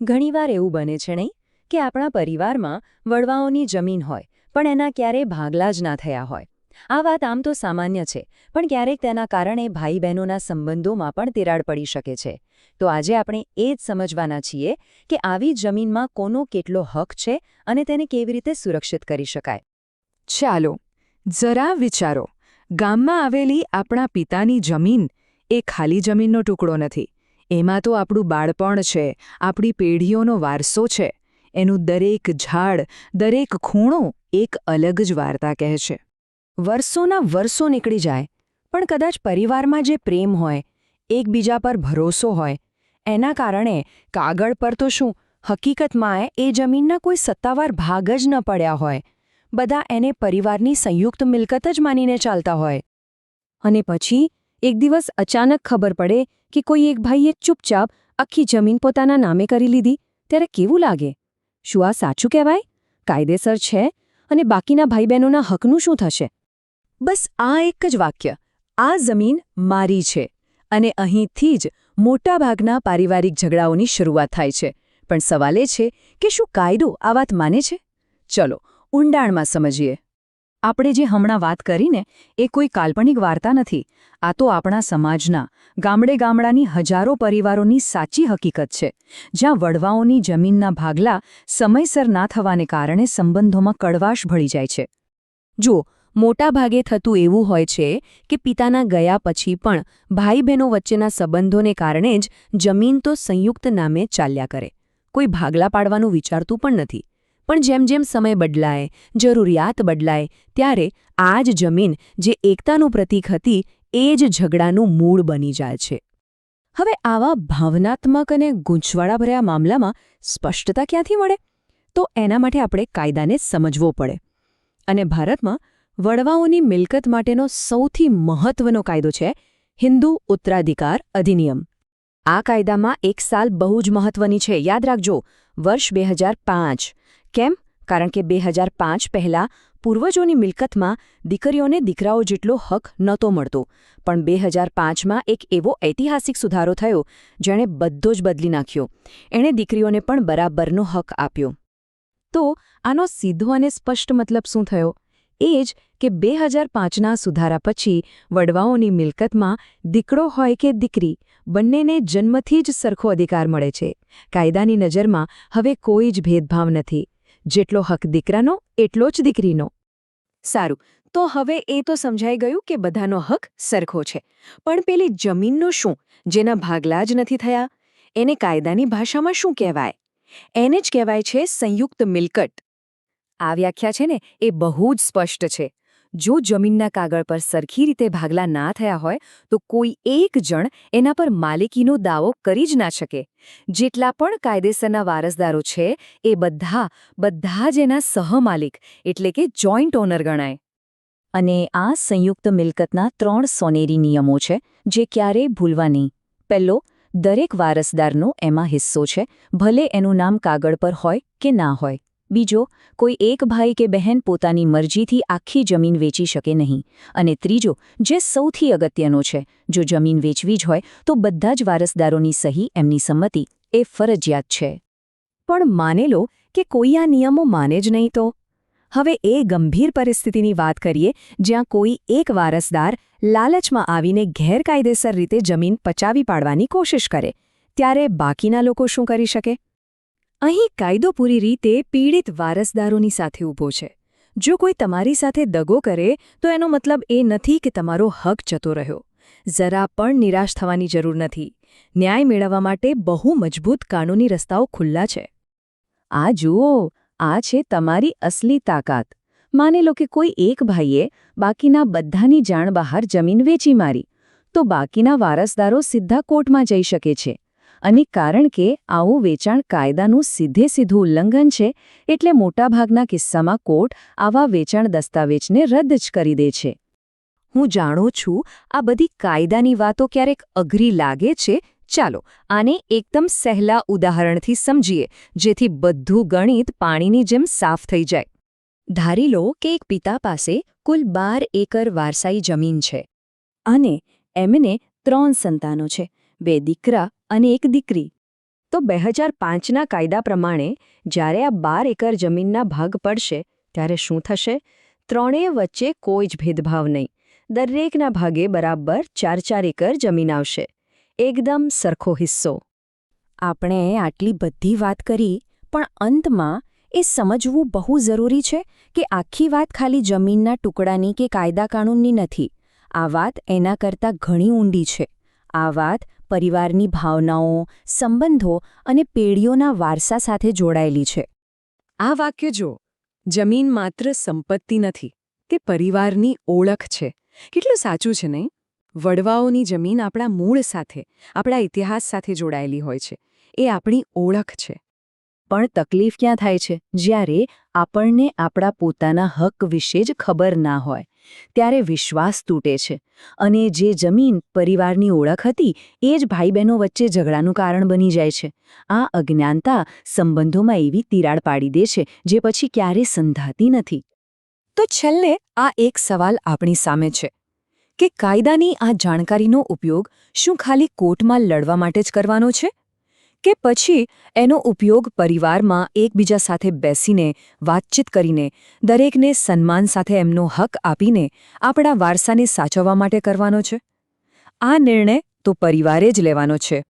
ઘણીવાર એવું બને છે નહીં કે આપણા પરિવારમાં વડવાઓની જમીન હોય પણ એના ક્યારેય ભાગલા જ ના થયા હોય. આ વાત આમ તો સામાન્ય છે, પણ ક્યારેક તેના કારણે ભાઈ બહેનોના સંબંધોમાં પણ તિરાડ પડી શકે છે. તો આજે આપણે એ જ સમજવાના છીએ કે આવી જમીનમાં કોનો કેટલો હક છે અને તેને કેવી રીતે સુરક્ષિત કરી શકાય. ચાલો જરા વિચારો, ગામમાં આવેલી આપણા પિતાની જમીન એ ખાલી જમીનનો ટુકડો નથી. એમાં તો આપણું બાળપણ છે, આપણી પેઢીઓનો વારસો છે. એનું દરેક ઝાડ, દરેક ખૂણો એક અલગ જ વાર્તા કહે છે. વર્ષોના વર્ષો નીકળી જાય, પણ કદાચ પરિવારમાં જે પ્રેમ હોય, એકબીજા પર ભરોસો હોય, એના કારણે કાગળ પર તો શું, હકીકતમાં એ જમીનના કોઈ સત્તાવાર ભાગ જ ન પડ્યા હોય. બધા એને પરિવારની સંયુક્ત મિલકત જ માનીને ચાલતા હોય. અને પછી એક દિવસ અચાનક ખબર પડે કે કોઈ એક ભાઈએ ચૂપચાપ આખી જમીન પોતાના નામે કરી લીધી, ત્યારે કેવું લાગે? શું આ સાચું કહેવાય? કાયદેસર છે? અને બાકીના ભાઈ બહેનોના હકનું શું થશે? બસ આ એક જ વાક્ય, આ જમીન મારી છે. અને અહીંથી જ મોટાભાગના પારિવારિક ઝઘડાઓની શરૂઆત થાય છે. પણ સવાલ એ છે કે શું કાયદો આ વાત માને છે? ચલો ઊંડાણમાં સમજીએ. આપણે જે હમણાં વાત કરીને એ કોઈ કાલ્પનિક વાર્તા નથી. આ તો આપણા સમાજના ગામડાની હજારો પરિવારોની સાચી હકીકત છે, જ્યાં વડવાઓની જમીનના ભાગલા સમયસર ના થવાને કારણે સંબંધોમાં કડવાશ ભળી જાય છે. જુઓ, મોટાભાગે થતું એવું હોય છે કે પિતાના ગયા પછી પણ ભાઈ બહેનો વચ્ચેના સંબંધોને કારણે જ જમીન તો સંયુક્ત નામે ચાલ્યા કરે. કોઈ ભાગલા પાડવાનું વિચારતું પણ નથી. પણ જેમ જેમ સમય બદલાય, જરૂરિયાત બદલાય, ત્યારે આ જ જમીન જે એકતાનું પ્રતીક હતી એ જ ઝઘડાનું મૂળ બની જાય છે. હવે આવા ભાવનાત્મક અને ગૂંચવાડાભર્યા મામલામાં સ્પષ્ટતા ક્યાંથી મળે? તો એના માટે આપણે કાયદાને સમજવો પડે. અને ભારતમાં વડવાઓની મિલકત માટેનો સૌથી મહત્વનો કાયદો છે હિન્દુ ઉત્તરાધિકાર અધિનિયમ. આ કાયદામાં એક સાલ બહુ જ મહત્વની છે, યાદ રાખજો, વર્ષ 2005. કેમ? કારણ કે 2005 પહેલાં પૂર્વજોની મિલકતમાં દીકરીઓને દીકરાઓ જેટલો હક નહોતો મળતો. પણ 2005માં એક એવો ઐતિહાસિક સુધારો થયો જેણે બધો જ બદલી નાખ્યો. એણે દીકરીઓને પણ બરાબરનો હક આપ્યો. તો આનો સીધો અને સ્પષ્ટ મતલબ શું થયો? એ જ કે 2005ના સુધારા પછી વડવાઓની મિલકતમાં દીકરો હોય કે દીકરી, બંનેને જન્મથી જ સરખો અધિકાર મળે છે. કાયદાની નજરમાં હવે કોઈ જ ભેદભાવ નથી. જેટલો હક દીકરાનો એટલો જ દીકરીનો. સારું, તો હવે એ તો સમજાઈ ગયું કે બધાનો હક સરખો છે. પણ પેલી જમીનનું શું, જેના ભાગલા જ નથી થયા? એને કાયદાની ભાષામાં શું કહેવાય? એને જ કહેવાય છે સંયુક્ત મિલકત. આ વ્યાખ્યા છે ને એ બહુ જ સ્પષ્ટ છે. જો જમીનના કાગળ પર સરખી રીતે ભાગલા ના થયા હોય તો કોઈ એક જણ એના પર માલિકીનો દાવો કરી જ ના શકે. જેટલા પણ કાયદેસરના વારસદારો છે એ બધા જ એના સહમાલિક એટલે કે જોઈન્ટ ઓનર ગણાય. અને આ સંયુક્ત મિલકતના 3 સોનેરી નિયમો છે જે ક્યારેય ભૂલવા નહીં. પહેલો, દરેક વારસદારનો એમાં હિસ્સો છે, ભલે એનું નામ કાગળ પર હોય કે ના હોય. બીજો, કોઈ એક ભાઈ કે બહેન પોતાની મરજીથી આખી જમીન વેચી શકે નહીં. અને ત્રીજો, જે સૌથી અગત્યનો છે, જો જમીન વેચવી જ હોય તો બધા જ વારસદારોની સહી, એમની સંમતિ એ ફરજિયાત છે. પણ માને લો કે કોઈ આ નિયમો માને જ નહીં તો? હવે એ ગંભીર પરિસ્થિતિની વાત કરીએ જ્યાં કોઈ એક વારસદાર લાલચમાં આવીને ગેરકાયદેસર રીતે જમીન પચાવી પાડવાની કોશિશ કરે. ત્યારે બાકીના લોકો શું કરી શકે? અહીં કાયદો પૂરી રીતે પીડિત વારસદારોની સાથે ઊભો છે. જો કોઈ તમારી સાથે દગો કરે તો એનો મતલબ એ નથી કે તમારો હક જતો રહ્યો. જરા પણ નિરાશ થવાની જરૂર નથી. ન્યાય મેળવવા માટે બહુ મજબૂત કાનૂની રસ્તાઓ ખુલ્લા છે. આ જુઓ, આ છે તમારી અસલી તાકાત. માની લો કે કોઈ એક ભાઈએ બાકીના બધાની જાણ બહાર જમીન વેચી મારી, તો બાકીના વારસદારો સીધા કોર્ટમાં જઈ શકે છે. અને કારણ કે આવું વેચાણ કાયદાનું સીધું ઉલ્લંઘન છે, એટલે મોટાભાગના કિસ્સામાં કોર્ટ આવા વેચાણ દસ્તાવેજને રદ જ કરી દે છે. હું જાણું છું આ બધી કાયદાની વાતો ક્યારેક અઘરી લાગે છે. ચાલો આને એકદમ સહેલા ઉદાહરણથી સમજીએ, જેથી બધું ગણિત પાણીની જેમ સાફ થઈ જાય. ધારી લો કે એક પિતા પાસે કુલ 12 એકર વારસાઈ જમીન છે. અને એમને 3 સંતાનો છે, 2 દીકરા અને 1 દીકરી. તો 2005ના કાયદા પ્રમાણે જ્યારે આ 12 એકર જમીનના ભાગ પડશે ત્યારે શું થશે? ત્રણેય વચ્ચે કોઈ જ ભેદભાવ નહીં. દરેકના ભાગે બરાબર 4-4 એકર જમીન આવશે. એકદમ સરખો હિસ્સો. આપણે આટલી બધી વાત કરી, પણ અંતમાં એ સમજવું બહુ જરૂરી છે કે આખી વાત ખાલી જમીનના ટુકડાની કે કાયદા કાનૂનની નથી. આ વાત એના કરતાં ઘણી ઊંડી છે. આ વાત પરિવારની ભાવનાઓ, સંબંધો અને પેઢીઓના વારસા સાથે જોડાયેલી છે. આ વાક્ય જો, જમીન માત્ર સંપત્તિ નથી, તે પરિવારની ઓળખ છે. કેટલું સાચું છે નહીં? વડવાઓની જમીન આપણા મૂળ સાથે, આપણા ઇતિહાસ સાથે જોડાયેલી હોય છે. એ આપણી ઓળખ છે. પણ તકલીફ ક્યાં થાય છે? જ્યારે આપણને આપણા પોતાના હક વિશે જ ખબર ના હોય. ત્યારે વિશ્વાસ તૂટે છે. અને જે જમીન પરિવારની ઓળખ હતી એ જ ભાઈ બહેનો વચ્ચે ઝઘડાનું કારણ બની જાય છે. આ અજ્ઞાનતા સંબંધોમાં એવી તિરાડ પાડી દે છે જે પછી ક્યારે સંધાતી નથી. તો છેલ્લે આ એક સવાલ આપણી સામે છે કે કાયદાની આ જાણકારીનો ઉપયોગ શું ખાલી કોર્ટમાં લડવા માટે જ કરવાનો છે? કે પછી એનો ઉપયોગ પરિવારમાં એકબીજા સાથે બેસીને, વાતચીત કરીને, દરેકને સન્માન સાથે એમનો હક આપીને આપણા વારસાને સાચવવા માટે કરવાનો છે? આ નિર્ણય તો પરિવારે જ લેવાનો છે.